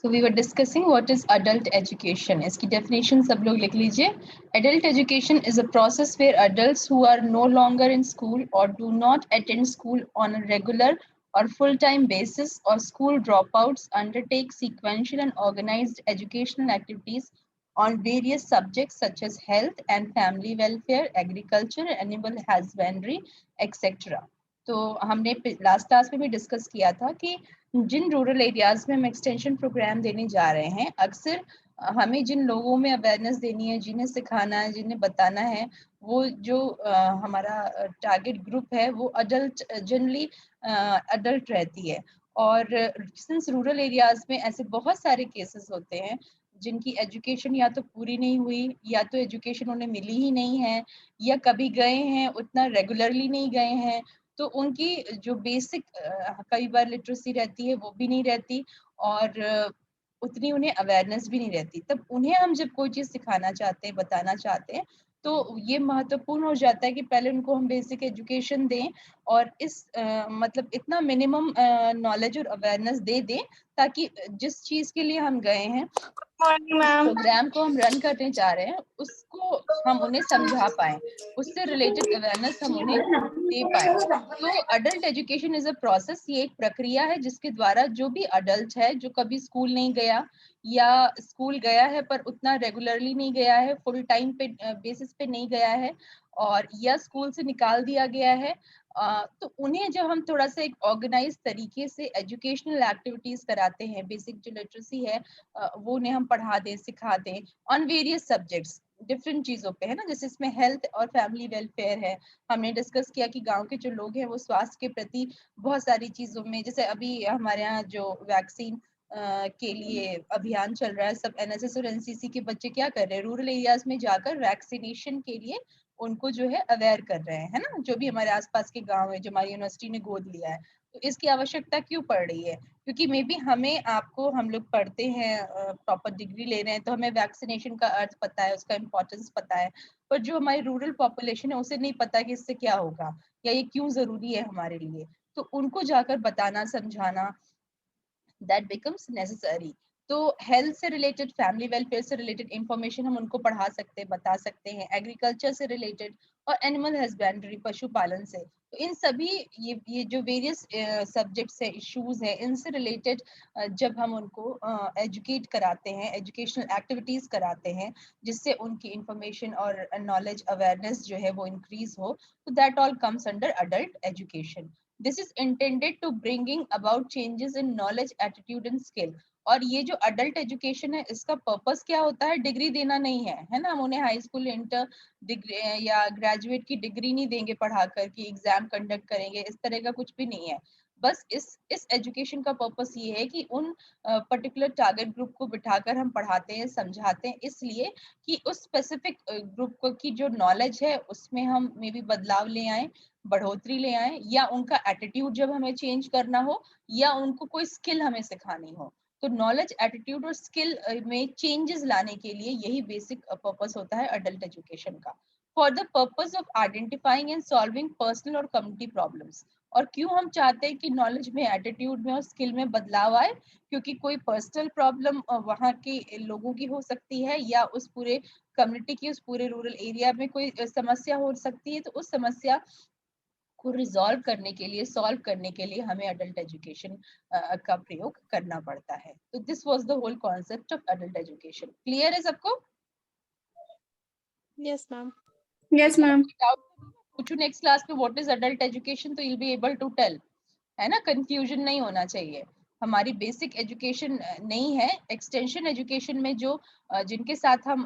So we were discussing what is adult education. इसकी definition सब लोग लिख लीजिए. Adult education is a process where adults who are no longer in school or do not attend school on a regular or full-time basis or school dropouts undertake sequential and organized educational activities on various subjects such as health and family welfare, agriculture, animal husbandry, etc. तो हमने last class में भी discuss किया था कि जिन rural areas में हम extension programme देने जा रहे हैं, अक्सर हमें जिन लोगों में अवेयरनेस देनी है, जिन्हें सिखाना है, जिन्हें बताना है, वो जो हमारा टारगेट ग्रुप है वो अडल्ट जनरली अडल्ट रहती है. और सिंस रूरल एरियाज में ऐसे बहुत सारे केसेस होते हैं जिनकी एजुकेशन या तो पूरी नहीं हुई, या तो एजुकेशन उन्हें मिली ही नहीं है, या कभी गए हैं उतना रेगुलरली नहीं गए हैं, तो उनकी जो बेसिक कई बार लिटरेसी रहती है वो भी नहीं रहती, और उतनी उन्हें अवेयरनेस भी नहीं रहती. तब उन्हें हम जब कोई चीज सिखाना चाहते हैं, बताना चाहते हैं, तो ये महत्वपूर्ण हो जाता है कि पहले उनको हम बेसिक एजुकेशन दें और इस मतलब इतना मिनिमम नॉलेज और अवेयरनेस दे दें ताकि जिस चीज के लिए हम गए हैं, प्रोग्राम को हम रन करने जा रहे हैं, उसको हम उन्हें समझा पाए, उससे रिलेटेड अवेयरनेस हम उन्हें दे पाए. तो adult education is a process. ये एक प्रक्रिया है जिसके द्वारा जो भी अडल्ट है, जो कभी स्कूल नहीं गया या स्कूल गया है पर उतना रेगुलरली नहीं गया है, फुल टाइम पे बेसिस पे नहीं गया है, और या स्कूल से निकाल दिया गया है, तो उन्हें जब हम थोड़ा सा एक ऑर्गेनाइज तरीके से एजुकेशनल एक्टिविटीज कराते हैं, बेसिक जो लिटरेसी है वो उन्हें हम पढ़ा दें, सिखा दें ऑन वेरियस सब्जेक्ट्स, डिफरेंट चीजों पे, है ना. जैसे इसमें हेल्थ और फैमिली वेलफेयर है. हमने डिस्कस किया कि गांव के जो लोग हैं वो स्वास्थ्य के प्रति बहुत सारी चीजों में, जैसे अभी हमारे यहाँ जो वैक्सीन के लिए अभियान चल रहा है, सब एनएसएस और एनसीसी के बच्चे क्या कर रहे हैं, रूरल एरियाज में जाकर वैक्सीनेशन के लिए उनको जो है अवेयर कर रहे हैं, है ना. जो भी हमारे आसपास के गांव है, जो हमारी यूनिवर्सिटी ने गोद लिया है, तो इसकी आवश्यकता क्यों पड़ रही है? क्योंकि मे बी हमें, आपको, हम लोग पढ़ते हैं, प्रॉपर डिग्री ले रहे हैं, तो हमें वैक्सीनेशन का अर्थ पता है, उसका इम्पोर्टेंस पता है, पर जो हमारी रूरल पॉपुलेशन है उसे नहीं पता कि इससे क्या होगा या ये क्यों जरूरी है हमारे लिए. तो उनको जाकर बताना, समझाना, that becomes necessary. तो हेल्थ से रिलेटेड, फैमिली वेलफेयर से रिलेटेड इंफॉर्मेशन हम उनको पढ़ा सकते हैं, बता सकते हैं, एग्रीकल्चर से रिलेटेड और एनिमल हस्बेंड्री, पशुपालन से. तो इन सभी ये जो वेरियस सब्जेक्ट्स है, इश्यूज है, इनसे रिलेटेड जब हम उनको एजुकेट कराते हैं, एजुकेशनल एक्टिविटीज कराते हैं, जिससे उनकी इंफॉर्मेशन और नॉलेज अवेयरनेस जो है वो इंक्रीज हो, तो that all comes under adult education. This is intended to bringing about changes in knowledge, attitude and skill. और ये जो अडल्ट एजुकेशन है, इसका पर्पस क्या होता है? डिग्री देना नहीं है, है ना. हम उन्हें हाई स्कूल इंटर डिग्री या ग्रेजुएट की डिग्री नहीं देंगे पढ़ाकर कि एग्जाम कंडक्ट करेंगे, इस तरह का कुछ भी नहीं है. बस इस एजुकेशन का पर्पस ये है कि उन पर्टिकुलर टारगेट ग्रुप को बिठाकर हम पढ़ाते हैं, समझाते हैं, इसलिए कि उस स्पेसिफिक ग्रुप को की जो नॉलेज है उसमें हम मे बी बदलाव ले आए, बढ़ोतरी ले आए, या उनका एटीट्यूड जब हमें चेंज करना हो, या उनको कोई स्किल हमें सिखानी हो. तो नॉलेज, एटीट्यूड और स्किल में चेंजेस लाने के लिए यही बेसिक पर्पस होता है अडल्ट एजुकेशन का. For the purpose of identifying and solving personal और कम्युनिटी प्रॉब्लम्स. और क्यों हम चाहते हैं कि नॉलेज में, एटीट्यूड में और स्किल में बदलाव आए? क्योंकि कोई पर्सनल प्रॉब्लम वहाँ के लोगों की हो सकती है, या उस पूरे कम्युनिटी की, उस पूरे रूरल एरिया में कोई समस्या हो सकती है, तो उस समस्या को रिजॉल्व करने के लिए, सॉल्व करने के लिए हमें अडल्ट एजुकेशन का प्रयोग करना पड़ता है. तो this was the whole concept of adult education. Clear है सबको? Yes, ma'am. Yes, ma'am. पूछू नेक्स्ट क्लास में व्हाट इज अडल्ट एजुकेशन, तो you will be able to tell, है ना. कंफ्यूजन नहीं होना चाहिए. हमारी बेसिक एजुकेशन नहीं है, एक्सटेंशन एजुकेशन में जो जिनके साथ हम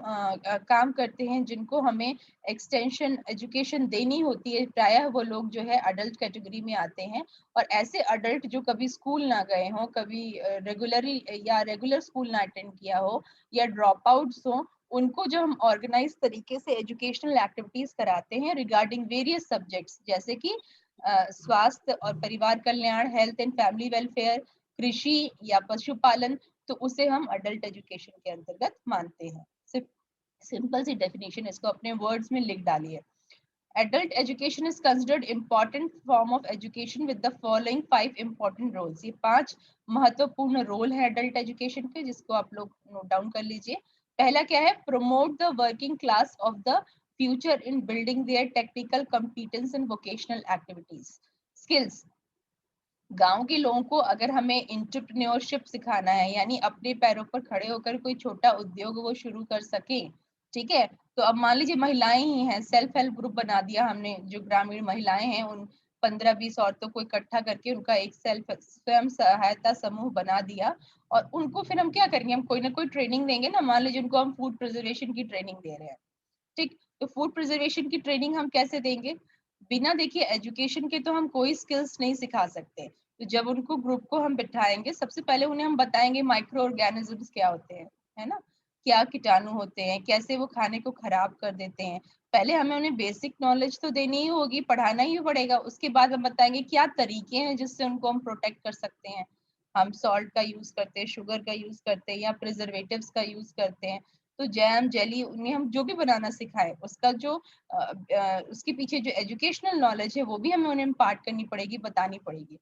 काम करते हैं, जिनको हमें एक्सटेंशन एजुकेशन देनी होती है, प्रायः वो लोग जो है अडल्ट कैटेगरी में आते हैं. और ऐसे अडल्ट जो कभी स्कूल ना गए हों, कभी रेगुलरली या रेगुलर स्कूल ना अटेंड किया हो, या ड्रॉप आउट्स हो, उनको जो हम ऑर्गेनाइज तरीके से एजुकेशनल एक्टिविटीज कराते हैं रिगार्डिंग वेरियस सब्जेक्ट्स, जैसे कि स्वास्थ्य और परिवार कल्याण, हेल्थ एंड फैमिली वेलफेयर, कृषि या पशुपालन, तो उसे हम अडल्ट एजुकेशन के अंतर्गत मानते हैं. सिर्फ सिंपल सी डेफिनेशन, इसको अपने वर्ड्स में लिख डालिए. Adult education is considered important form of education with the following 5 important roles. ये 5 महत्वपूर्ण रोल है adult education के, जिसको आप लोग नोट डाउन कर लीजिए. पहला क्या है? Promote the working class of the future in building their technical competence and vocational activities. Skills. गांव के लोगों को अगर हमें एंटरप्रेन्योरशिप सिखाना है, यानी अपने पैरों पर खड़े होकर कोई छोटा उद्योग वो शुरू कर सके, ठीक है, तो अब मान लीजिए महिलाएं ही हैं, सेल्फ हेल्प ग्रुप बना दिया हमने, जो ग्रामीण महिलाएं हैं उन 15-20 औरतों को इकट्ठा करके उनका एक स्वयं सहायता समूह बना दिया, और उनको फिर हम क्या करेंगे? हम कोई ना कोई ट्रेनिंग देंगे ना. मान लीजिए उनको हम फूड प्रिजर्वेशन की ट्रेनिंग दे रहे हैं, ठीक, तो फूड प्रिजर्वेशन की ट्रेनिंग हम कैसे देंगे? बिना देखिए एजुकेशन के तो हम कोई स्किल्स नहीं सिखा सकते. तो जब उनको ग्रुप को हम बिठाएंगे, सबसे पहले उन्हें हम बताएंगे माइक्रो ऑर्गेनिजम्स क्या होते हैं, है ना, क्या कीटाणु होते हैं, कैसे वो खाने को खराब कर देते हैं. पहले हमें उन्हें बेसिक नॉलेज तो देनी ही होगी, पढ़ाना ही पड़ेगा. उसके बाद हम बताएंगे क्या तरीके हैं जिससे उनको हम प्रोटेक्ट कर सकते हैं. हम सॉल्ट का यूज करते हैं, शुगर का यूज करते हैं, या प्रिजर्वेटिव्स का यूज करते हैं. तो जैम, जेली, उन्हें हम जो भी बनाना सिखाए, उसका जो उसके पीछे जो एजुकेशनल नॉलेज है वो भी हमें उन्हें इम्पार्ट करनी पड़ेगी, बतानी पड़ेगी.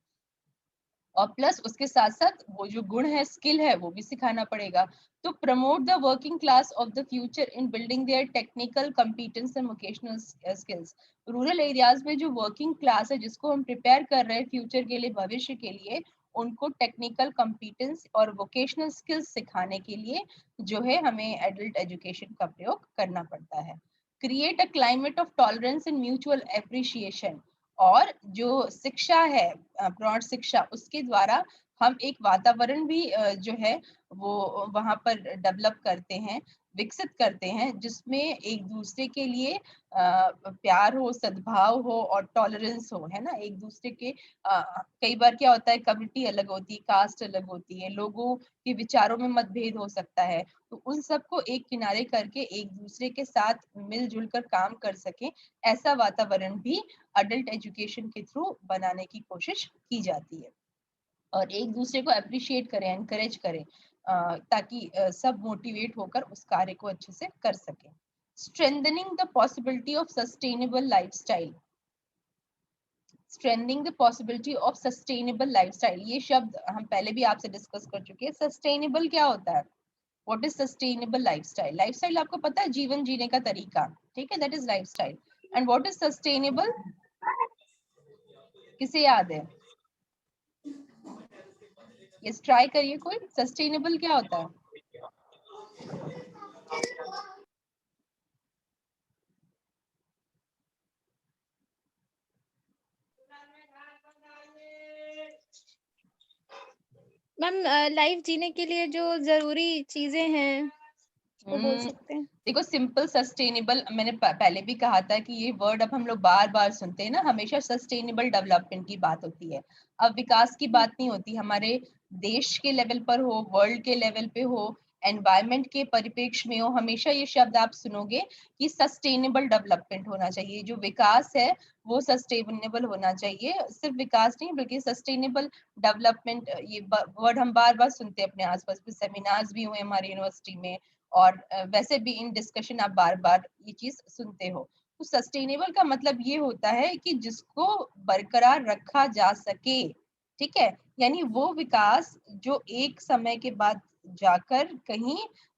और प्लस उसके साथ साथ वो जो गुण है, स्किल है, वो भी सिखाना पड़ेगा. तो promote the working class of the future in building their technical competence and vocational skills. Rural areas में जो वर्किंग क्लास है, जिसको हम प्रिपेयर कर रहे हैं फ्यूचर के लिए, भविष्य के लिए, उनको टेक्निकल कंपिटेंस और वोकेशनल स्किल्स सिखाने के लिए जो है हमें एडल्ट एजुकेशन का प्रयोग करना पड़ता है. Create a climate of tolerance and mutual appreciation. और जो शिक्षा है, प्रौढ़ शिक्षा, उसके द्वारा हम एक वातावरण भी जो है वो वहां पर डेवलप करते हैं, विकसित करते हैं, जिसमें एक दूसरे के लिए प्यार हो, सद्भाव हो और टॉलरेंस हो, है ना. एक दूसरे के कई बार क्या होता है, कम्युनिटी अलग होती है, कास्ट अलग होती है, लोगों के विचारों में मतभेद हो सकता है, तो उन सबको एक किनारे करके एक दूसरे के साथ मिलजुल कर काम कर सके, ऐसा वातावरण भी अडल्ट एजुकेशन के थ्रू बनाने की कोशिश की जाती है. और एक दूसरे को अप्रिशिएट करें, एनकरेज करें, ताकि सब मोटिवेट होकर उस कार्य को अच्छे से कर सकें. Strengthening the possibility of sustainable lifestyle. Strengthening the possibility of sustainable lifestyle, ये शब्द हम पहले भी आपसे डिस्कस कर चुके हैं. सस्टेनेबल क्या होता है? What is sustainable lifestyle? Lifestyle आपको पता है, जीवन जीने का तरीका, ठीक है, that is lifestyle. And what is sustainable? किसे याद है? यस, ट्राई करिए कोई. सस्टेनेबल क्या होता है? मैम लाइफ जीने के लिए जो जरूरी चीजें हैं वो बोल सकते हैं. देखो, सिंपल सस्टेनेबल, मैंने पहले भी कहा था कि ये वर्ड अब हम लोग बार बार सुनते हैं ना, हमेशा सस्टेनेबल डेवलपमेंट की बात होती है. अब विकास की बात नहीं होती, हमारे देश के लेवल पर हो, वर्ल्ड के लेवल पे हो, एनवायरमेंट के परिप्रेक्ष्य में हो, हमेशा ये शब्द आप सुनोगे कि सस्टेनेबल डेवलपमेंट होना चाहिए. जो विकास है वो सस्टेनेबल होना चाहिए, सिर्फ विकास नहीं बल्कि सस्टेनेबल डेवलपमेंट. ये वर्ड हम बार बार सुनते हैं, अपने आसपास भी सेमिनार्स भी हुए हमारी यूनिवर्सिटी में, और वैसे भी इन डिस्कशन आप बार बार ये चीज सुनते हो. तो सस्टेनेबल का मतलब ये होता है कि जिसको बरकरार रखा जा सके, ठीक है, यानी वो विकास जो एक समय के बाद जाकर कहीं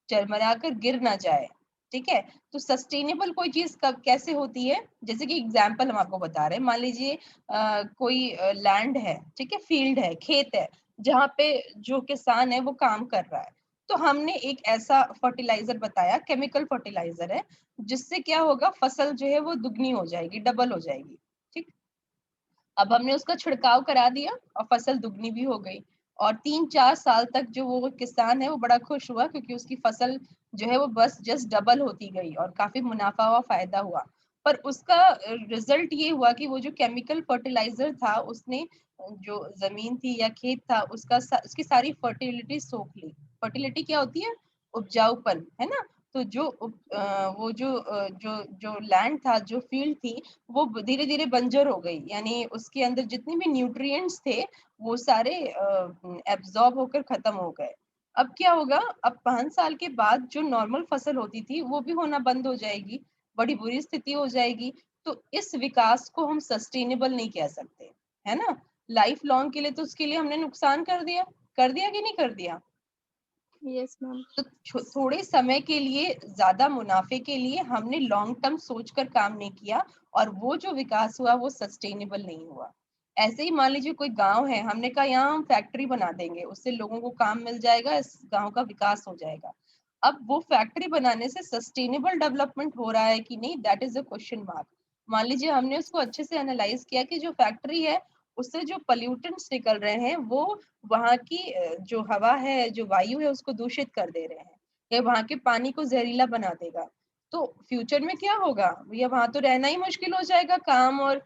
चरमराकर गिर ना जाए, ठीक है. तो सस्टेनेबल कोई चीज कब कैसे होती है? जैसे कि एग्जांपल हम आपको बता रहे हैं, मान लीजिए कोई लैंड है, ठीक है, फील्ड है, खेत है, जहाँ पे जो किसान है वो काम कर रहा है. तो हमने एक ऐसा फर्टिलाइजर बताया, केमिकल फर्टिलाइजर है, जिससे क्या होगा, फसल जो है वो दुगनी हो जाएगी, डबल हो जाएगी, ठीक. अब हमने उसका छिड़काव करा दिया और फसल दुगनी भी हो गई, और 3-4 साल तक जो वो किसान है वो बड़ा खुश हुआ, क्योंकि उसकी फसल जो है वो बस जस्ट डबल होती गई और काफी मुनाफा हुआ, फायदा हुआ. पर उसका रिजल्ट ये हुआ कि वो जो केमिकल फर्टिलाइजर था, उसने जो जमीन थी या खेत था, उसकी सारी फर्टिलिटी सोख ली. फर्टिलिटी क्या होती है? उपजाऊपन, है ना. तो वो जो लैंड था, जो फील्ड थी, वो धीरे धीरे बंजर हो गई, यानी उसके अंदर जितने भी न्यूट्रिएंट्स थे वो सारे एब्जॉर्ब होकर खत्म हो गए. अब क्या होगा? अब 5 साल के बाद जो नॉर्मल फसल होती थी वो भी होना बंद हो जाएगी, बड़ी बुरी स्थिति हो जाएगी. तो इस विकास को हम सस्टेनेबल नहीं कह सकते, है ना। लाइफ लॉन्ग के लिए तो उसके लिए हमने नुकसान कर दिया कि नहीं कर दिया। Yes ma'am. तो थोड़े समय के लिए ज्यादा मुनाफे के लिए हमने लॉन्ग टर्म सोचकर काम नहीं किया, और वो जो विकास हुआ वो सस्टेनेबल नहीं हुआ। ऐसे ही मान लीजिए कोई गांव है, हमने कहा यहाँ हम फैक्ट्री बना देंगे, उससे लोगों को काम मिल जाएगा, इस गांव का विकास हो जाएगा। अब वो फैक्ट्री बनाने से सस्टेनेबल डेवलपमेंट हो रहा है कि नहीं, that is a question mark. मान लीजिए हमने उसको अच्छे से एनालाइज किया कि जो फैक्ट्री है उससे जो पोल्यूटेंट्स निकल रहे हैं वो वहां की जो हवा है, जो वायु है, उसको दूषित कर दे रहे हैं, या वहां के पानी को जहरीला बना देगा। तो फ्यूचर में क्या होगा भैया, वहां तो रहना ही मुश्किल हो जाएगा। काम और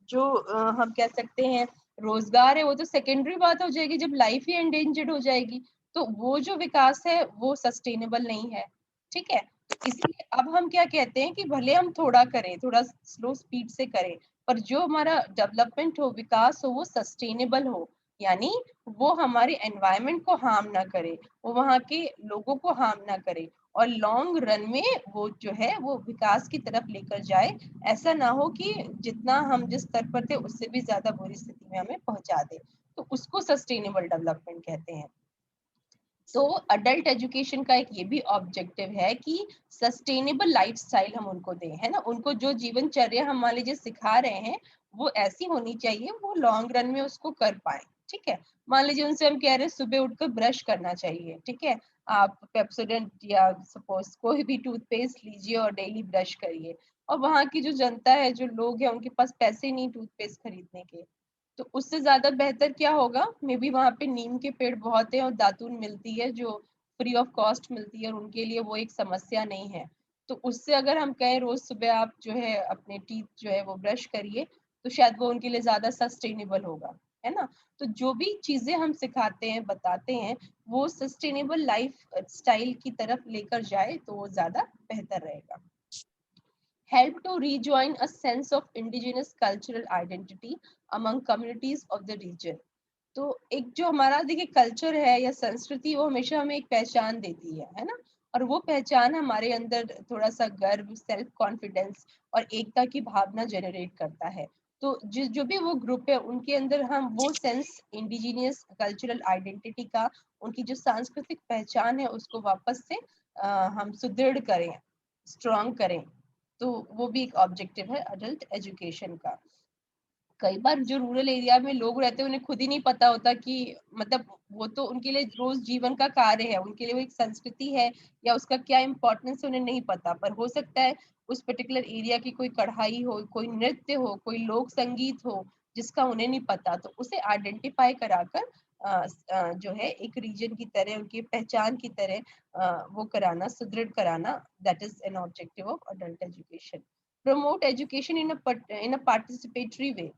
जो हम कह सकते हैं रोजगार है, वो तो सेकेंडरी बात हो जाएगी जब लाइफ ही एंडेंजर्ड हो जाएगी। तो वो जो विकास है वो सस्टेनेबल नहीं है, ठीक है। तो इसलिए अब हम क्या कहते हैं कि भले हम थोड़ा करें, थोड़ा स्लो स्पीड से करें, पर जो हमारा डेवलपमेंट हो, विकास हो, वो सस्टेनेबल हो। यानी वो हमारे एनवायरनमेंट को हार्म ना करे, वो वहाँ के लोगों को हार्म ना करे, और लॉन्ग रन में वो जो है वो विकास की तरफ लेकर जाए। ऐसा ना हो कि जितना हम जिस स्तर पर थे उससे भी ज्यादा बुरी स्थिति में हमें पहुंचा दे। तो उसको सस्टेनेबल डेवलपमेंट कहते हैं। तो अडल्ट एजुकेशन का एक ये भी ऑब्जेक्टिव है कि सस्टेनेबल लाइफस्टाइल हम उनको दें, है ना। उनको जो जीवनचर्या हम मान लीजिए सिखा रहे हैं वो ऐसी होनी चाहिए वो लॉन्ग रन में उसको कर पाए, ठीक है। मान लीजिए उनसे हम कह रहे हैं सुबह उठकर ब्रश करना चाहिए, ठीक है। आप पेप्सोडेंट या सपोज कोई भी टूथपेस्ट लीजिए और डेली ब्रश करिए। और वहाँ की जो जनता है, जो लोग हैं, उनके पास पैसे नहीं टूथपेस्ट खरीदने के, तो उससे ज्यादा बेहतर क्या होगा, मे बी वहां पे नीम के पेड़ बहुत है और दातून मिलती है जो फ्री ऑफ कॉस्ट मिलती है, और उनके लिए वो एक समस्या नहीं है। तो उससे अगर हम कहें रोज सुबह आप जो है अपने टीथ जो है वो ब्रश करिए, तो शायद वो उनके लिए ज्यादा सस्टेनेबल होगा, है ना। तो जो भी चीजें हम सिखाते हैं, बताते हैं, वो सस्टेनेबल लाइफ स्टाइल की तरफ लेकर जाए तो वो ज्यादा बेहतर रहेगा। Help to rejoin a sense of indigenous cultural identity among communities of the region। तो एक जो हमारा देखिए कल्चर है या संस्कृति, वो हमेशा हमें एक पहचान देती है ना। और वो पहचान हमारे अंदर थोड़ा सा गर्व, सेल्फ कॉन्फिडेंस और एकता की भावना जनरेट करता है। तो जो भी वो ग्रुप है उनके अंदर हम वो सेंस इंडिजिनियस कल्चरल आइडेंटिटी का, उनकी जो सांस्कृतिक पहचान है उसको वापस से हम सुदृढ़ करें, स्ट्रॉन्ग करें। तो वो भी एक ऑब्जेक्टिव है अडल्ट एजुकेशन का। कई बार जो रूरल एरिया में लोग रहते हैं उन्हें खुद ही नहीं पता होता कि मतलब वो तो उनके लिए रोज जीवन का कार्य है, उनके लिए वो एक संस्कृति है या उसका क्या इम्पोर्टेंस है उन्हें नहीं पता। पर हो सकता है उस पर्टिकुलर एरिया की कोई कढ़ाई हो, कोई नृत्य हो, कोई लोक संगीत हो जिसका उन्हें नहीं पता, तो उसे आइडेंटिफाई कराकर जो है एक रीजन की तरह, उनकी पहचान की तरह वो कराना, सुदृढ़ कराना, that is an objective of adult education. Promote education in a participatory way.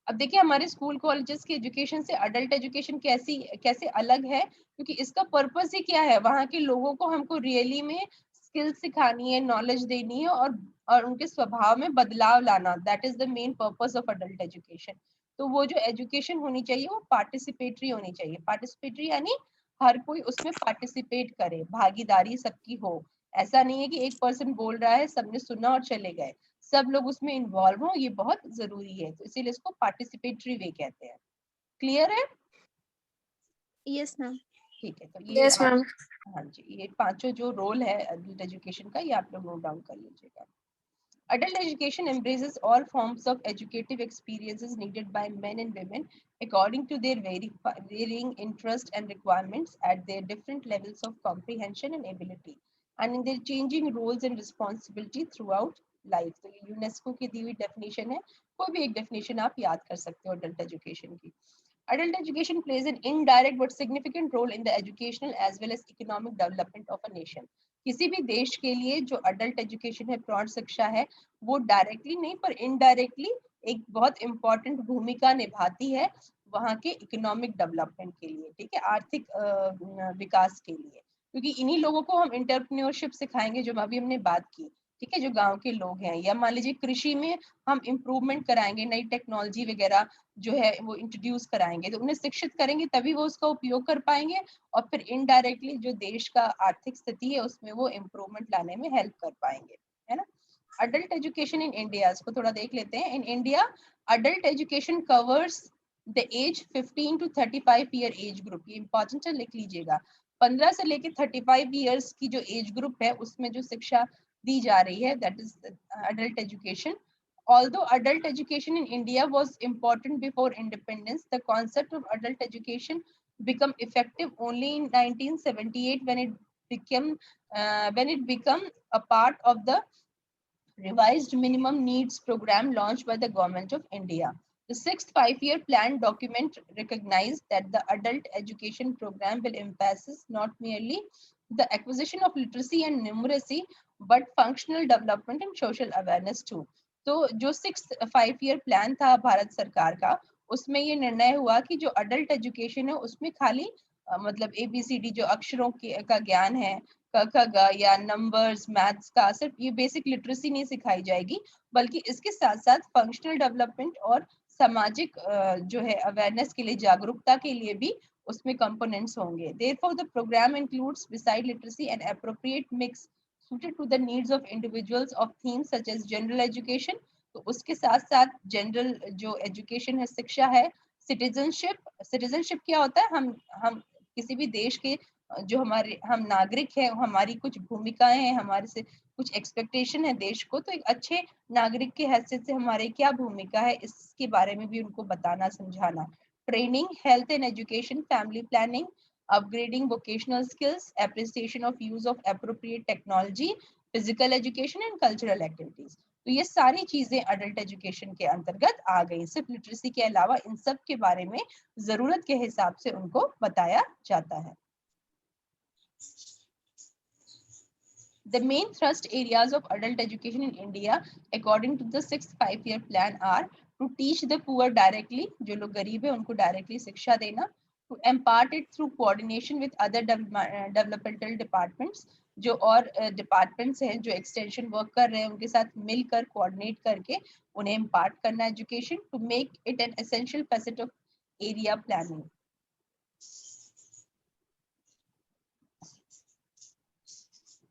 अब देखिए हमारे स्कूल कॉलेजेस की एजुकेशन से अडल्ट एजुकेशन कैसे अलग है, क्योंकि इसका पर्पस ही क्या है, वहाँ के लोगों को हमको रियली में स्किल सिखानी है, नॉलेज देनी है, और उनके स्वभाव में बदलाव लाना, that is the main purpose of adult education. तो वो जो एजुकेशन होनी चाहिए वो पार्टिसिपेटरी होनी चाहिए। पार्टिसिपेटरी यानी हर कोई उसमें पार्टिसिपेट करे, भागीदारी सबकी हो। ऐसा नहीं है कि एक पर्सन बोल रहा है सबने सुना और चले गए, सब लोग उसमें इन्वॉल्व हो, ये बहुत जरूरी है। तो इसीलिए इसको पार्टिसिपेटरी वे कहते हैं। क्लियर है? Yes ma'am. ठीक है, तो ये यस मैम। हाँ जी, ये पांचों जो रोल है एडल्ट एजुकेशन का, ये आप लोग नोट डाउन कर लीजिएगा। Adult education embraces all forms of educative experiences needed by men and women according to their varying interests and requirements at their different levels of comprehension and ability, and in their changing roles and responsibility throughout life। तो ये UNESCO की दी हुई definition है, कोई भी एक definition आप याद कर सकते हो अडल्ट एजुकेशन की। Adult education plays an indirect but significant role in the educational as well as economic development of a nation। किसी भी देश के लिए जो अडल्ट एजुकेशन है, प्रौढ़ शिक्षा है, वो डायरेक्टली नहीं पर इनडायरेक्टली एक बहुत इंपॉर्टेंट भूमिका निभाती है वहाँ के इकोनॉमिक डेवलपमेंट के लिए, ठीक है, आर्थिक विकास के लिए। क्योंकि इन्हीं लोगों को हम इंटरप्रेन्योरशिप सिखाएंगे जो अभी हमने बात की, ठीक है, जो गांव के लोग हैं, या मान लीजिए कृषि में हम इम्प्रूवमेंट कराएंगे, नई टेक्नोलॉजी वगैरह जो है वो इंट्रोड्यूस कराएंगे, तो उन्हें शिक्षित करेंगे तभी वो उसका उपयोग कर पाएंगे, और फिर इनडायरेक्टली जो देश का आर्थिक स्थिति है उसमें वो इम्प्रूवमेंट लाने में हेल्प कर पाएंगे, है ना। adult education in India, इसको थोड़ा देख लेते हैं. In India, adult education covers the age 15 to 35 year age group. ये important है, लिख लीजिएगा. 15 से लेके 35 years की जो age group है उसमें जो शिक्षा दी जा रही है, that is adult education. Although adult education in India was important before independence, the concept of adult education became effective only in 1978 when it became a part of the revised minimum needs program launched by the government of India. The sixth five-year plan document recognized that the adult education program will emphasize not merely the acquisition of literacy and numeracy, but functional development and social awareness too. तो जो 6th 5-year plan था भारत सरकार का, उसमें ये निर्णय हुआ कि जो अडल्ट एजुकेशन है उसमें खाली मतलब ABCD जो अक्षरों का ज्ञान है, क ख ग या नंबर्स मैथ्स का सिर्फ ये बेसिक लिटरेसी नहीं सिखाई जाएगी, बल्कि इसके साथ साथ फंक्शनल डेवलपमेंट और सामाजिक जो है अवेयरनेस के लिए, जागरूकता के लिए भी उसमें कंपोनेंट्स होंगे. Therefore, the program includes beside literacy an appropriate mix suited to the needs of individuals of themes such as general education. तो उसके साथ साथ जनरल जो एजुकेशन है, शिक्षा है, सिटीजनशिप क्या होता है, हम किसी भी देश के जो हम नागरिक हैं, हमारी कुछ भूमिकाएं हैं, हमारे से कुछ एक्सपेक्टेशन है देश को, तो एक अच्छे नागरिक की हैसियत से हमारे क्या भूमिका है इसके बारे में भी उनको बताना समझाना. Training, health and education, family planning, upgrading vocational skills, appreciation of use of appropriate technology, physical education and cultural activities. तो ये सारी चीजें अडल्ट एजुकेशन के अंतर्गत आ गई. सिर्फ लिटरेसी के अलावा इन सब के बारे में जरूरत के हिसाब से उनको बताया जाता है. The main thrust areas of adult education in India, according to the 6th 5-year plan, are to teach the poor directly, जो लोग गरीब है उनको directly शिक्षा देना, to impart it through coordination with other developmental departments, जो और departments हैं जो extension work कर रहे हैं उनके साथ मिलकर coordinate करके उन्हें impart करना education, to make it an essential facet of area planning.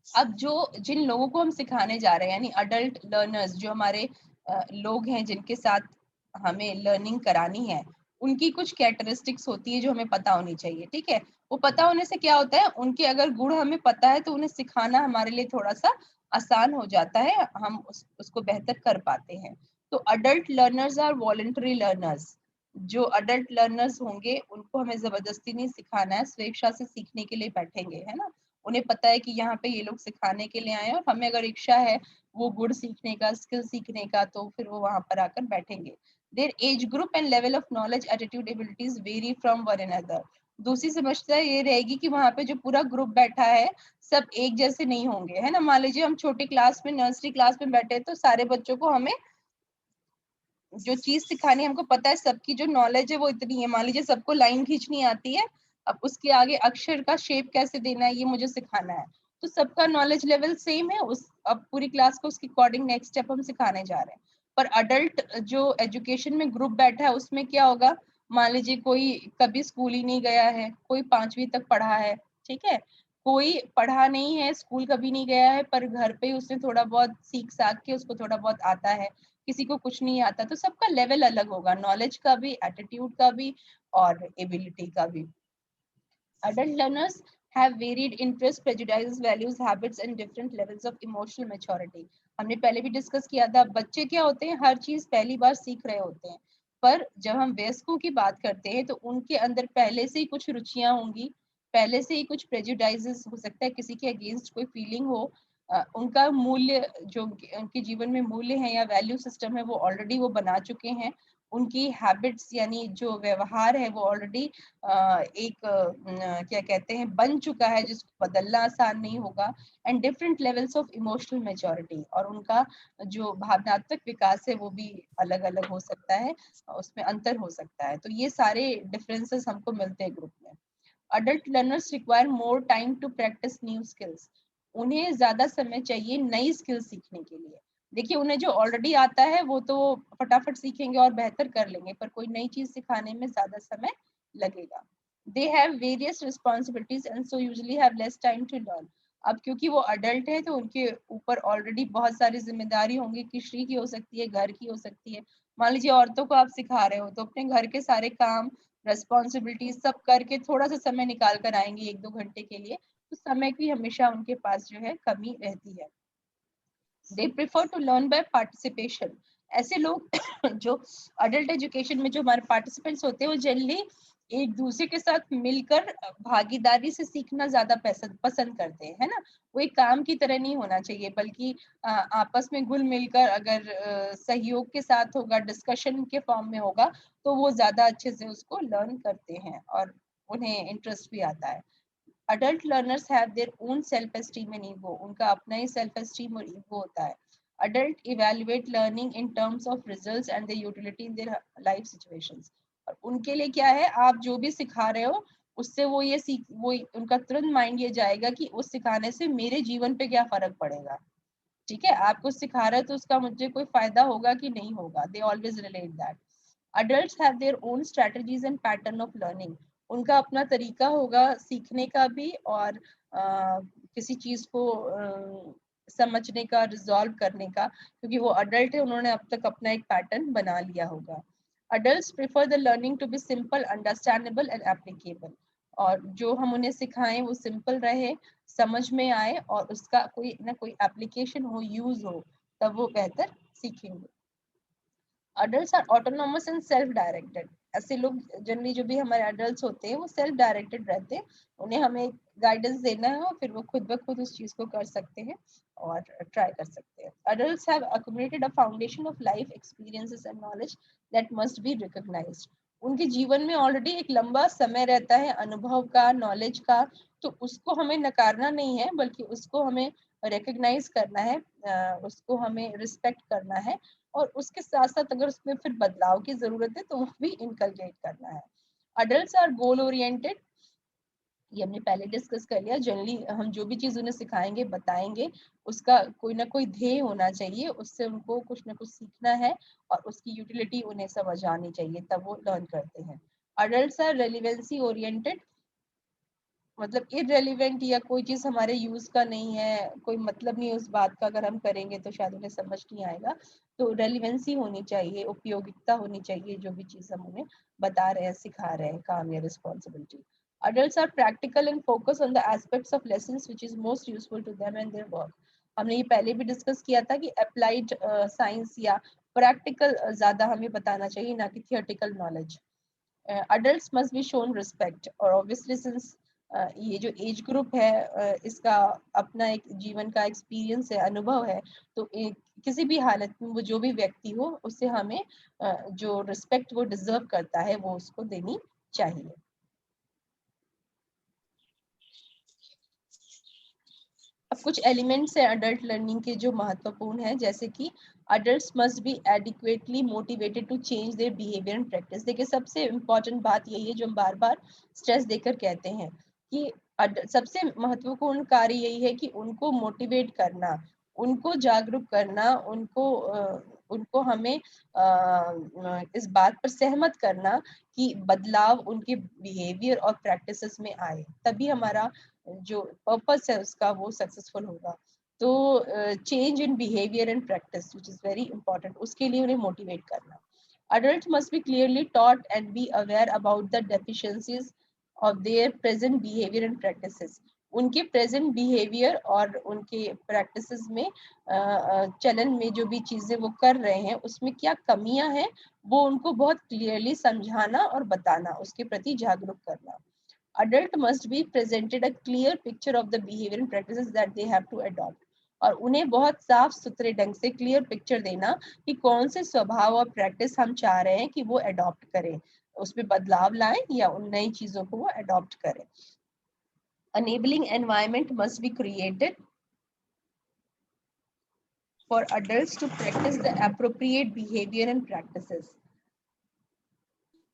अब जिन लोगों को हम सिखाने जा रहे हैं, यानी अडल्ट लर्नर्स, जो हमारे लोग हैं जिनके साथ हमें लर्निंग करानी है, उनकी कुछ कैरेक्टरिस्टिक्स होती है जो हमें पता होनी चाहिए. ठीक है, वो पता होने से क्या होता है, उनके अगर गुण हमें पता है तो उन्हें सिखाना हमारे लिए थोड़ा सा आसान हो जाता है, हम उसको बेहतर कर पाते हैं. तो adult learners are voluntary learners. जो अडल्ट लर्नर्स होंगे उनको हमें जबरदस्ती नहीं सिखाना है, स्वेच्छा से सीखने के लिए बैठेंगे, है ना. उन्हें पता है कि यहाँ पे ये लोग सिखाने के लिए आए हैं और हमें अगर इच्छा है वो गुण सीखने का, स्किल सीखने का, तो फिर वो वहां पर आकर बैठेंगे. Their age group and level of knowledge, attitude, abilities vary from one another. दूसरी समस्या ये रहेगी कि वहां पे जो पूरा ग्रुप बैठा है सब एक जैसे नहीं होंगे, है ना. मान लीजिए हम छोटी क्लास में, नर्सरी क्लास में बैठे तो सारे बच्चों को हमें जो चीज सिखानी है, हमको पता है सबकी जो नॉलेज है वो इतनी है. मान लीजिए सबको लाइन खींचनी आती है, अब उसके आगे अक्षर का शेप कैसे देना है ये मुझे सिखाना है, तो सबका नॉलेज लेवल सेम है. अब पूरी क्लास को उसके अकॉर्डिंग नेक्स्ट स्टेप हम सिखाने जा रहे हैं. पर अडल्ट जो एजुकेशन में ग्रुप बैठा है उसमें क्या होगा, मान लीजिए कोई कभी स्कूल ही नहीं गया है, कोई 5वीं तक पढ़ा है, ठीक है, कोई पढ़ा नहीं है, स्कूल कभी नहीं गया है, पर घर पे उसने थोड़ा बहुत सीख साख के उसको थोड़ा बहुत आता है, किसी को कुछ नहीं आता. तो सबका लेवल अलग होगा, नॉलेज का भी, एटीट्यूड का भी और एबिलिटी का भी. Adult learners have varied interests, prejudices, values, habits and different levels of emotional maturity. हमने पहले भी डिस्कस किया था, बच्चे क्या होते हैं, हर चीज पहली बार सीख रहे होते हैं, पर जब हम वयस्कों की बात करते हैं तो उनके अंदर पहले से ही कुछ रुचियां होंगी, पहले से ही कुछ प्रेजुडाइजेस हो सकता है, किसी के अगेंस्ट कोई फीलिंग हो, उनका मूल्य जो उनके जीवन में मूल्य है या वैल्यू सिस्टम है वो ऑलरेडी वो बना चुके हैं. उनकी हैबिट्स यानी जो व्यवहार है वो ऑलरेडी एक क्या कहते हैं बन चुका है, जिसको बदलना आसान नहीं होगा. And different levels of emotional maturity, और उनका जो भावनात्मक विकास है वो भी अलग अलग हो सकता है, उसमें अंतर हो सकता है. तो ये सारे डिफरेंसेस हमको मिलते हैं ग्रुप में. Adult learners require more time to practice new skills. उन्हें ज्यादा समय चाहिए नई स्किल सीखने के लिए. देखिए, उन्हें जो ऑलरेडी आता है वो तो फटाफट सीखेंगे और बेहतर कर लेंगे, पर कोई नई चीज सिखाने में ज्यादा समय लगेगा. They have various responsibilities and so usually have less time to learn. अब क्योंकि वो अडल्ट है तो उनके ऊपर ऑलरेडी बहुत सारी जिम्मेदारी होंगी, किसी की हो सकती है, घर की हो सकती है। मान लीजिए औरतों को आप सिखा रहे हो तो अपने घर के सारे काम, रेस्पॉन्सिबिलिटी सब करके थोड़ा सा समय निकाल कर आएंगे 1-2 घंटे के लिए, तो समय की हमेशा उनके पास जो है कमी रहती है। They prefer to learn by participation. ऐसे लोग जो अडल्ट एजुकेशन में जो हमारे पार्टिसिपेंट्स होते हैं वो जनरली एक दूसरे के साथ मिलकर भागीदारी से सीखना ज्यादा पसंद करते हैं, है ना। वो एक काम की तरह नहीं होना चाहिए, बल्कि आपस में घुल मिलकर अगर सहयोग के साथ होगा, डिस्कशन के फॉर्म में होगा, तो वो ज्यादा अच्छे से उसको लर्न करते हैं और उन्हें इंटरेस्ट भी आता है। adult learners have their own self esteem and ego, उनका अपना ही self esteem और ego होता है। adult evaluate learning in terms of results and their utility in their life situations, और उनके लिए क्या है, आप जो भी सिखा रहे हो उससे वो ये सीख, वो उनका तुरंत माइंड ये जाएगा कि उस सिखाने से मेरे जीवन पे क्या फर्क पड़ेगा। ठीक है, आप कुछ सिखा रहे हो तो उसका मुझे कोई फायदा होगा कि नहीं होगा, they always relate that. adults have their own strategies and pattern of learning, उनका अपना तरीका होगा सीखने का भी और किसी चीज को समझने का, रिजॉल्व करने का, क्योंकि वो अडल्ट है, उन्होंने अब तक अपना एक पैटर्न बना लिया होगा। adults prefer the learning to be simple, understandable and applicable, और जो हम उन्हें सिखाएं वो सिंपल रहे, समझ में आए और उसका कोई ना कोई एप्लीकेशन हो, यूज हो, तब वो बेहतर सीखेंगे। adults are autonomous and self directed, ऐसे लोग जनरली जो भी हमारे adults होते हैं वो self directed रहते हैं, उन्हें हमें गाइडेंस देना है और फिर वो खुद ब खुद उस चीज को कर सकते हैं और ट्राई कर सकते हैं। adults have accumulated a foundation of life experiences and knowledge that must be recognized, उनके जीवन में ऑलरेडी एक लंबा समय रहता है अनुभव का, नॉलेज का, तो उसको हमें नकारना नहीं है, बल्कि उसको हमें रिकग्नाइज करना है, उसको हमें रिस्पेक्ट करना है, और उसके साथ साथ अगर उसमें फिर बदलाव की जरूरत है तो वो भी इनकलकेट करना है। अडल्ट्स आर गोल ओरिएंटेड, ये हमने पहले डिस्कस कर लिया। जनरली हम जो भी चीज उन्हें सिखाएंगे, बताएंगे, उसका कोई ना कोई ध्येय होना चाहिए, उससे उनको कुछ ना कुछ सीखना है और उसकी यूटिलिटी उन्हें समझ आनी चाहिए, तब वो लर्न करते हैं। अडल्ट्स आर रेलिवेंसी ओरिएंटेड, मतलब इररेलीवेंट या कोई चीज हमारे यूज का नहीं है, कोई मतलब नहीं है उस बात का, अगर हम करेंगे तो शायद उन्हें समझ नहीं आएगा, तो रेलिवेंसी होनी चाहिए, उपयोगिता होनी चाहिए जो भी चीज हम उन्हें बता रहे हैं, सिखा रहे हैं, काम या responsibility. adults are practical and focus on the aspects of lessons which is most useful to them and their work, हमने ये पहले भी डिस्कस किया था कि अप्लाइड साइंस या प्रैक्टिकल ज्यादा हमें बताना चाहिए, ना कि theoretical knowledge. adults must be shown respect, और obviously since ये जो एज ग्रुप है इसका अपना एक जीवन का एक्सपीरियंस है, अनुभव है, तो किसी भी हालत में वो जो भी व्यक्ति हो उसे हमें जो रिस्पेक्ट वो डिजर्व करता है वो उसको देनी चाहिए। अब कुछ एलिमेंट्स हैं अडल्ट लर्निंग के जो महत्वपूर्ण है, जैसे कि adults must be adequately motivated to change their behavior and practice। देखिए सबसे इम्पोर्टेंट बात यही है जो हम बार बार स्ट्रेस देकर कहते हैं कि सबसे महत्वपूर्ण कार्य यही है कि उनको मोटिवेट करना, उनको जागरूक करना, उनको हमें इस बात पर सहमत करना कि बदलाव उनके बिहेवियर और प्रैक्टिसेस में आए, तभी हमारा जो पर्पस है उसका वो सक्सेसफुल होगा। तो change in behaviour and practice which is very important, उसके लिए उन्हें मोटिवेट करना। adults must be clearly taught and be aware about the deficiencies of their present behavior and practices, उनके प्रेजेंट बिहेवियर और उनके प्रैक्टिसेस में चलन में जो भी चीजें वो कर रहे हैं उसमें क्या कमियां हैं, वो उनको बहुत क्लियरली समझाना और बताना, उसके प्रति जागरूक करना। adult must be presented a clear picture of the behavior and practices that they have to adopt, और उन्हें बहुत साफ सुथरे ढंग से क्लियर पिक्चर देना कि कौन से स्वभाव और प्रैक्टिस हम चाह रहे हैं कि वो अडॉप्ट करें, उसमें बदलाव लाएं या उन नई चीजों को वो अडॉप्ट करें। enabling environment must be created for adults to practice the appropriate behavior and practices।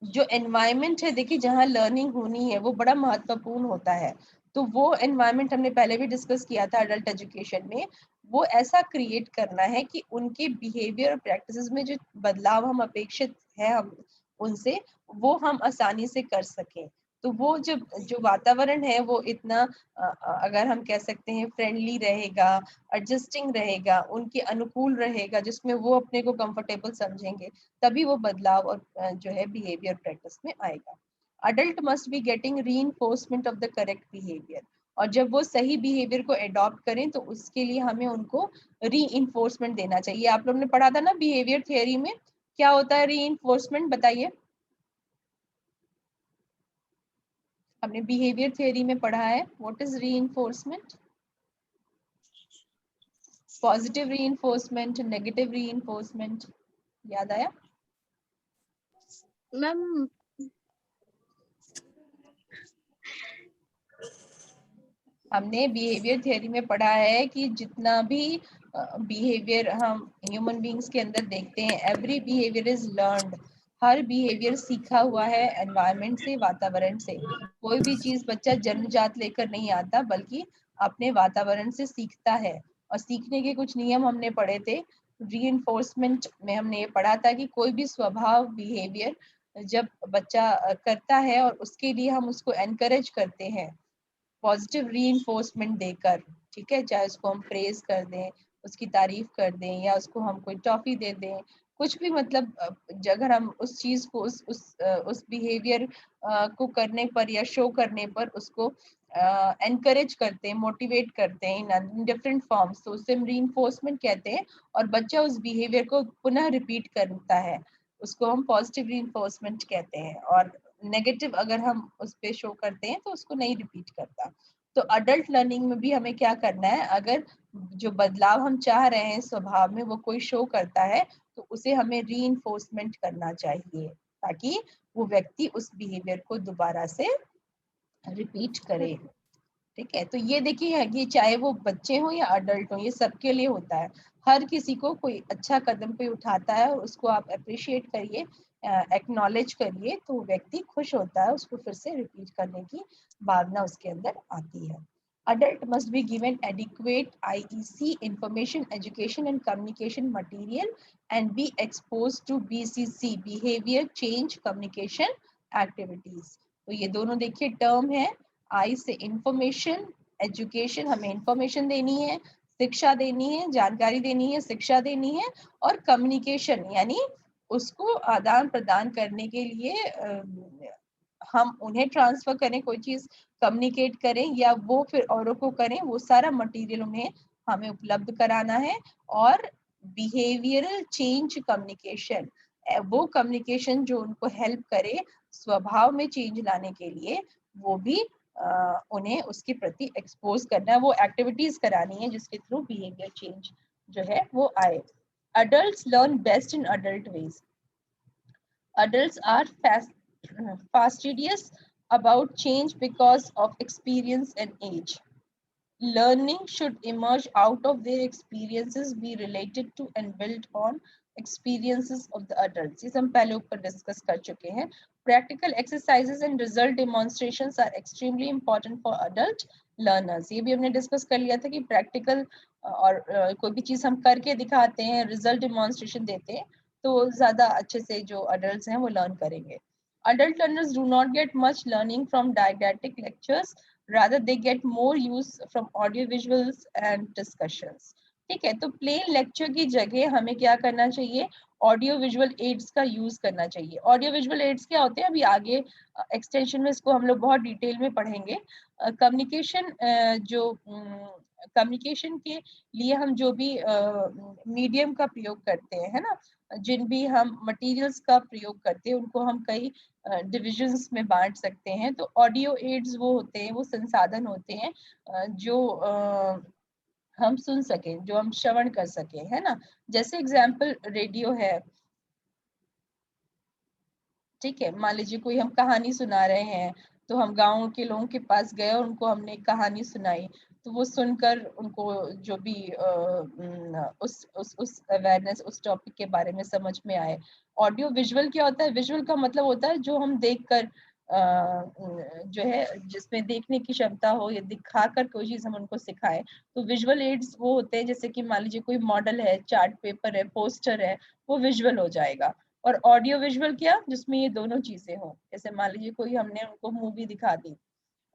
जो एनवायरनमेंट है देखिए जहाँ लर्निंग होनी है वो बड़ा महत्वपूर्ण होता है, तो वो एनवायरनमेंट हमने पहले भी डिस्कस किया था अडल्ट एजुकेशन में, वो ऐसा क्रिएट करना है कि उनके बिहेवियर और प्रैक्टिसेस में जो बदलाव हम अपेक्षित है हम उनसे, वो हम आसानी से कर सकें। तो वो जो वातावरण है वो इतना अगर हम कह सकते हैं फ्रेंडली रहेगा, एडजस्टिंग रहेगा, उनके अनुकूल रहेगा, जिसमें वो अपने को कंफर्टेबल समझेंगे, तभी वो बदलाव और जो है बिहेवियर प्रैक्टिस में आएगा। Adult must be getting reinforcement of the correct behaviour, और जब वो सही बिहेवियर को अडॉप्ट करें तो उसके लिए हमें उनको रीइंफोर्समेंट देना चाहिए। आप लोगों ने पढ़ा था ना बिहेवियर थियरी में, क्या होता है रीइंफोर्समेंट, बताइए। हमने बिहेवियर थियरी में पढ़ा है, what is reinforcement? Positive reinforcement, negative reinforcement, याद आया? मैम हमने बिहेवियर थियरी में पढ़ा है कि जितना भी बिहेवियर हम ह्यूमन बींग्स के अंदर देखते हैं, every behaviour is learned. Her behaviour सीखा हुआ है एनवायरनमेंट से, वातावरण से। कोई भी चीज बच्चा जन्मजात लेकर नहीं आता, बल्कि अपने वातावरण से सीखता है। और सीखने के कुछ नियम हमने पढ़े थे रीइंफोर्समेंट में। हमने ये पढ़ा था कि कोई भी स्वभाव, बिहेवियर जब बच्चा करता है और उसके लिए हम उसको एनकरेज करते हैं पॉजिटिव रीइंफोर्समेंट देकर, ठीक है, चाहे उसको हम प्रेज कर दें, उसकी तारीफ कर दें, या उसको हम कोई टॉफी दे दें, कुछ भी, मतलब अगर हम उस चीज को उस बिहेवियर को करने पर या शो करने पर उसको एनकरेज करते हैं, मोटिवेट करते हैं इन डिफरेंट फॉर्म्स, तो उसे हम रीइंफोर्समेंट कहते हैं। और बच्चा उस बिहेवियर को पुनः रिपीट करता है, उसको हम पॉजिटिव रीइंफोर्समेंट कहते हैं। और नेगेटिव अगर हम उस पे शो करते हैं तो उसको नहीं रिपीट करता। तो अडल्ट लर्निंग में भी हमें क्या करना है, अगर जो बदलाव हम चाह रहे हैं स्वभाव में वो कोई शो करता है तो उसे हमें रीइंफोर्समेंट करना चाहिए, ताकि वो व्यक्ति उस बिहेवियर को दोबारा से रिपीट करे। ठीक है, तो ये देखिए, ये चाहे वो बच्चे हो या अडल्ट हो, ये सबके लिए होता है। हर किसी को कोई अच्छा कदम पे उठाता है और उसको आप अप्रिशिएट करिए, एक्नॉलेज करिए, तो व्यक्ति खुश होता है, उसको फिर से रिपीट करने की भावना उसके अंदर आती है। Adult must be given adequate IEC information, education and communication material and be exposed to BCC behavior change communication activities। तो ये दोनों देखिए टर्म है, आई से इंफॉर्मेशन, एजुकेशन, हमें इंफॉर्मेशन देनी है, शिक्षा देनी है, जानकारी देनी है, शिक्षा देनी है, और कम्युनिकेशन यानी उसको आदान प्रदान करने के लिए हम उन्हें ट्रांसफर करें, कोई चीज कम्युनिकेट करें या वो फिर औरों को करें, वो सारा मटेरियल उन्हें हमें उपलब्ध कराना है। और बिहेवियरल चेंज कम्युनिकेशन, वो कम्युनिकेशन जो उनको हेल्प करे स्वभाव में चेंज लाने के लिए, वो भी उन्हें उसके प्रति एक्सपोज करना है, वो एक्टिविटीज करानी है जिसके थ्रू बिहेवियर चेंज जो है वो आए। Adults learn best in adult ways. Adults are fastidious about change because of experience and age. Learning should emerge out of their experiences, be related to and built on experiences of the adults. ये हम पहले ऊपर discuss कर चुके हैं। Practical exercises and result demonstrations are extremely important for adult learners. ये भी हमने डिस्कस कर लिया था कि प्रैक्टिकल और कोई भी चीज हम करके दिखाते हैं, रिजल्ट डिमॉन्स्ट्रेशन देते हैं, तो ज्यादा अच्छे से जो अडल्ट हैं वो लर्न करेंगे। Adult learners do not get much learning from didactic lectures, rather they get more use from audio visuals and discussions। ठीक है, तो प्लेन लेक्चर की जगह हमें क्या करना चाहिए, ऑडियो विजुअल एड्स का यूज करना चाहिए। ऑडियो विजुअल एड्स क्या होते हैं, अभी आगे एक्सटेंशन में इसको हम लोग बहुत डिटेल में पढ़ेंगे। कम्युनिकेशन जो कम्युनिकेशन के लिए हम जो भी मीडियम का प्रयोग करते हैं, है ना, जिन भी हम मटेरियल्स का प्रयोग करते हैं उनको हम कई डिविजन्स में बांट सकते हैं। तो ऑडियो एड्स वो होते हैं, वो संसाधन होते हैं जो हम सुन सकें, जो हम श्रवण कर सकें, है ना। जैसे एग्जाम्पल रेडियो है, ठीक है, मान लीजिए कोई हम कहानी सुना रहे हैं, तो हम गांव के लोगों के पास गए और उनको हमने कहानी सुनाई, तो वो सुनकर उनको जो भी उस अवेयरनेस, उस टॉपिक के बारे में समझ में आए। ऑडियो विजुअल क्या होता है, विजुअल का मतलब होता है जो हम देखकर जो है जिसमें देखने की क्षमता हो या दिखाकर कोई चीज हम उनको सिखाएं। तो विजुअल एड्स वो होते हैं, जैसे कि मान लीजिए कोई मॉडल है, चार्ट पेपर है, पोस्टर है, वो विजुअल हो जाएगा। और ऑडियो विजुअल क्या, जिसमें ये दोनों चीजें हो। जैसे मान लीजिए कोई हमने उनको मूवी दिखा दी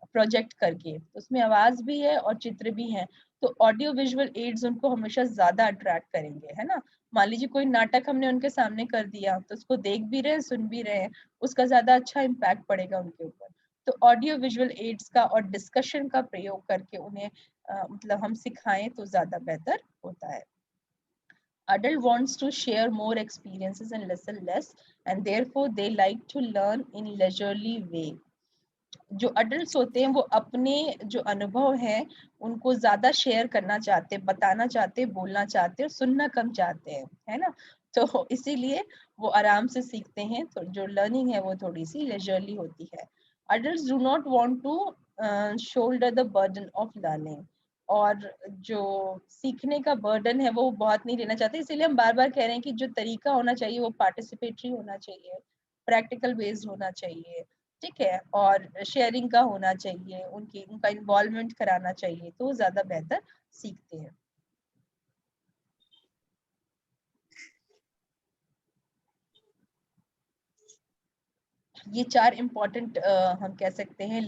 प्रोजेक्ट करके, उसमें आवाज भी है और चित्र भी है, तो ऑडियो विजुअल एड्स उनको हमेशा ज्यादा अट्रैक्ट करेंगे, है ना। मान लीजिए कोई नाटक हमने उनके सामने कर दिया, तो उसको देख भी रहे हैं, सुन भी रहे हैं, उसका ज्यादा अच्छा इम्पैक्ट पड़ेगा उनके ऊपर। तो ऑडियो विजुअल एड्स का और डिस्कशन का प्रयोग करके उन्हें मतलब हम सिखाएं तो ज्यादा बेहतर होता है। Adult wants to share more experiences and listen less, and therefore they like to learn in leisurely way. जो अडल्ट होते हैं वो अपने जो अनुभव है उनको ज्यादा शेयर करना चाहते हैं, बताना चाहते हैं, बोलना चाहते हैं, और सुनना कम चाहते हैं, है ना। तो इसीलिए वो आराम से सीखते हैं, तो जो लर्निंग है वो थोड़ी सी लेजरली होती है। Adult do not want to shoulder the burden of learning, और जो सीखने का बर्डन है वो बहुत नहीं लेना चाहते। इसीलिए हम बार बार कह रहे हैं कि जो तरीका होना चाहिए वो पार्टिसिपेटरी होना चाहिए, प्रैक्टिकल बेस्ड होना चाहिए, ठीक है, और शेयरिंग का होना चाहिए, उनका इन्वॉल्वमेंट कराना चाहिए, तो ज्यादा बेहतर सीखते हैं। ये 4 इम्पोर्टेंट हम कह सकते हैं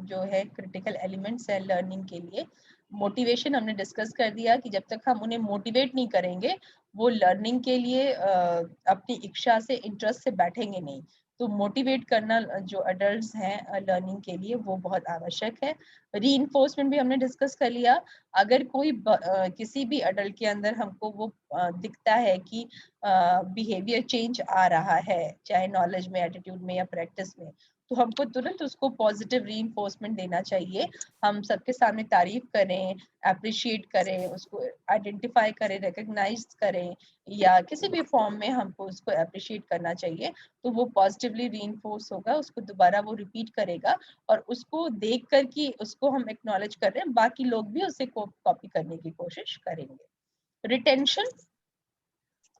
जो है क्रिटिकल एलिमेंट्स है लर्निंग के लिए। मोटिवेशन हमने डिस्कस कर दिया कि जब तक हम उन्हें मोटिवेट नहीं करेंगे वो लर्निंग के लिए अपनी इच्छा से, इंटरेस्ट से बैठेंगे नहीं। तो मोटिवेट करना जो अडल्ट्स हैं लर्निंग के लिए वो बहुत आवश्यक है। रीइंफोर्समेंट भी हमने डिस्कस कर लिया। अगर कोई किसी भी अडल्ट के अंदर हमको वो दिखता है कि बिहेवियर चेंज आ रहा है, चाहे नॉलेज में, एटीट्यूड में या प्रैक्टिस में, तो हमको तुरंत उसको पॉजिटिव रीइंफोर्समेंट देना चाहिए। हम सबके सामने तारीफ करें, अप्रिशिएट करें, उसको आइडेंटिफाई करें, रिकॉग्नाइज करें, या किसी भी फॉर्म में हमको उसको अप्रिशिएट करना चाहिए। तो वो पॉजिटिवली रीइंफोर्स होगा, उसको दोबारा वो रिपीट करेगा, और उसको देख कर कि उसको हम एक्नॉलेज कर रहे हैं, बाकी लोग भी उसे कॉपी करने की कोशिश करेंगे। रिटेंशन,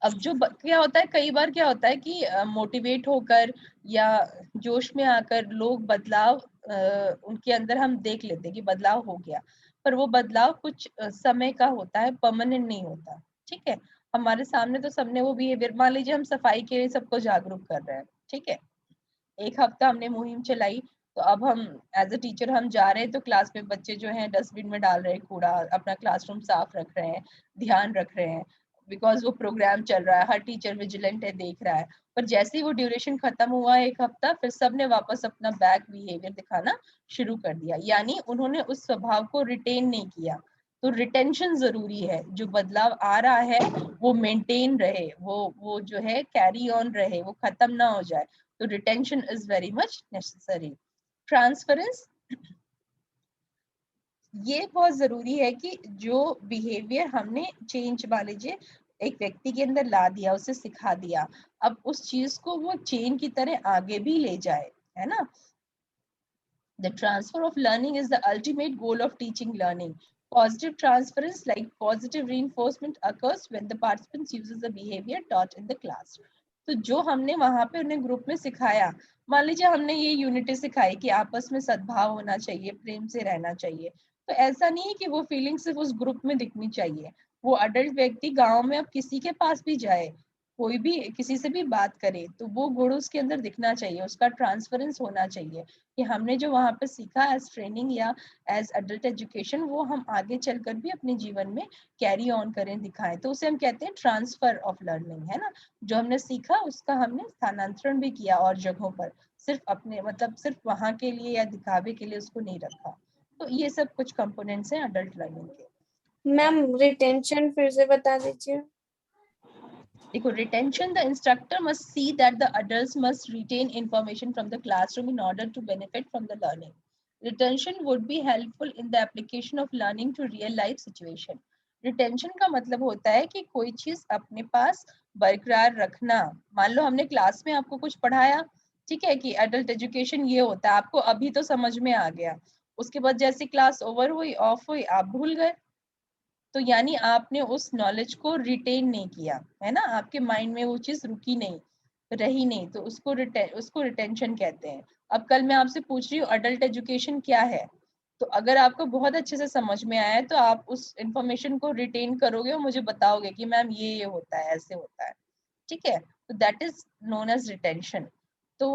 अब जो क्या होता है, कई बार क्या होता है कि मोटिवेट होकर या जोश में आकर लोग बदलाव उनके अंदर हम देख लेते हैं कि बदलाव हो गया, पर वो बदलाव कुछ समय का होता है, परमानेंट नहीं होता, ठीक है। हमारे सामने तो सबने वो बिहेवियर, मान लीजिए हम सफाई के लिए सबको जागरूक कर रहे हैं, ठीक है, एक हफ्ता हमने मुहिम चलाई, तो अब हम एज अ टीचर हम जा रहे हैं, तो क्लास में बच्चे जो हैं डस्टबिन में डाल रहे हैं कूड़ा, अपना क्लासरूम साफ रख रहे हैं, ध्यान रख रहे हैं, बिकॉज वो प्रोग्राम चल रहा है, हर टीचर विजिलेंट है, देख रहा है। पर जैसे ही वो ड्यूरेशन खत्म हुआ एक हफ्ता, फिर सबने वापस अपना बैक बिहेवियर दिखाना शुरू कर दिया, यानी उन्होंने उस स्वभाव को रिटेन नहीं किया। तो रिटेंशन जरूरी है, जो बदलाव आ रहा है वो मेंटेन रहे, वो जो है कैरी ऑन रहे, वो खत्म ना हो जाए। तो retention is very much necessary. Transference, ये बहुत जरूरी है कि जो बिहेवियर हमने चेंज, मान लीजिए एक व्यक्ति के अंदर ला दिया, उसे सिखा दिया, अब उस चीज को वो चेन की तरह आगे भी ले जाए, है ना। The transfer of learning is the ultimate goal of teaching learning. Positive transference, like positive reinforcement, occurs when the participants uses the behavior taught in the class. तो जो हमने वहां पे उन्हें ग्रुप में सिखाया, मान लीजिए हमने ये यूनिटी सिखाई कि आपस में सद्भाव होना चाहिए, प्रेम से रहना चाहिए, तो ऐसा नहीं है कि वो फीलिंग सिर्फ उस ग्रुप में दिखनी चाहिए। वो अडल्ट व्यक्ति गांव में अब किसी के पास भी जाए, कोई भी किसी से भी बात करे, तो वो गुण उसके अंदर दिखना चाहिए, उसका ट्रांसफरेंस होना चाहिए कि हमने जो वहां पे सीखा एज ट्रेनिंग या एज अडल्ट एजुकेशन, वो हम आगे चलकर भी अपने जीवन में कैरी ऑन करें, दिखाएं। तो उसे हम कहते हैं ट्रांसफर ऑफ लर्निंग, है ना। जो हमने सीखा उसका हमने स्थानांतरण भी किया और जगहों पर, सिर्फ अपने मतलब सिर्फ वहां के लिए या दिखावे के लिए उसको नहीं रखा। तो ये सब कुछ कंपोनेंट्स हैं अडल्ट लर्निंग के। मैम रिटेंशन फिर से बता दीजिए। देखो, retention, the instructor must see that the adults must retain information from the classroom in order to benefit from the learning. Retention would be helpful in the application of learning to real life situation. Retention का मतलब होता है कि कोई चीज अपने पास बरकरार रखना। मान लो हमने क्लास में आपको कुछ पढ़ाया, ठीक है, कि एडल्ट एजुकेशन ये होता है, आपको अभी तो समझ में आ गया, उसके बाद जैसे क्लास ओवर हुई, ऑफ हुई, आप भूल गए, तो यानी आपने उस नॉलेज को रिटेन नहीं किया, है ना, आपके माइंड में वो चीज रुकी नहीं, रही नहीं, तो उसको रिटेंशन कहते हैं। अब कल मैं आपसे पूछ रही हूँ अडल्ट एजुकेशन क्या है, तो अगर आपको बहुत अच्छे से समझ में आया है तो आप उस इंफॉर्मेशन को रिटेन करोगे और मुझे बताओगे कि मैम ये होता है, ऐसे होता है, ठीक है। तो that is known as retention. तो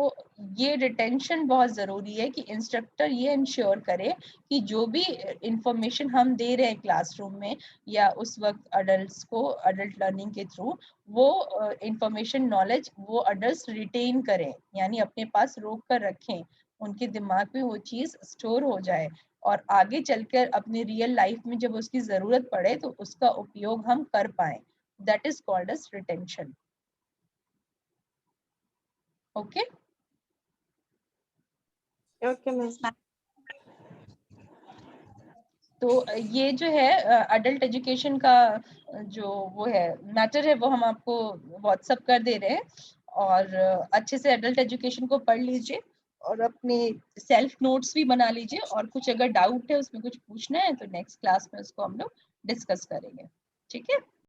ये रिटेंशन बहुत जरूरी है कि इंस्ट्रक्टर ये इंश्योर करे कि जो भी इंफॉर्मेशन हम दे रहे हैं क्लासरूम में या उस वक्त अडल्ट्स को अडल्ट लर्निंग के थ्रू, वो इंफॉर्मेशन नॉलेज वो अडल्ट्स रिटेन करें, यानी अपने पास रोक कर रखें, उनके दिमाग में वो चीज स्टोर हो जाए और आगे चलकर अपने रियल लाइफ में जब उसकी जरूरत पड़े तो उसका उपयोग हम कर पाए। That is called as retention. Okay okay ma'am. तो ये जो है अडल्ट एजुकेशन का जो वो है मैटर है वो हम आपको व्हाट्सएप कर दे रहे हैं, और अच्छे से अडल्ट एजुकेशन को पढ़ लीजिए और अपने सेल्फ नोट्स भी बना लीजिए, और कुछ अगर डाउट है उसमें कुछ पूछना है तो नेक्स्ट क्लास में उसको हम लोग डिस्कस करेंगे। ठीक है।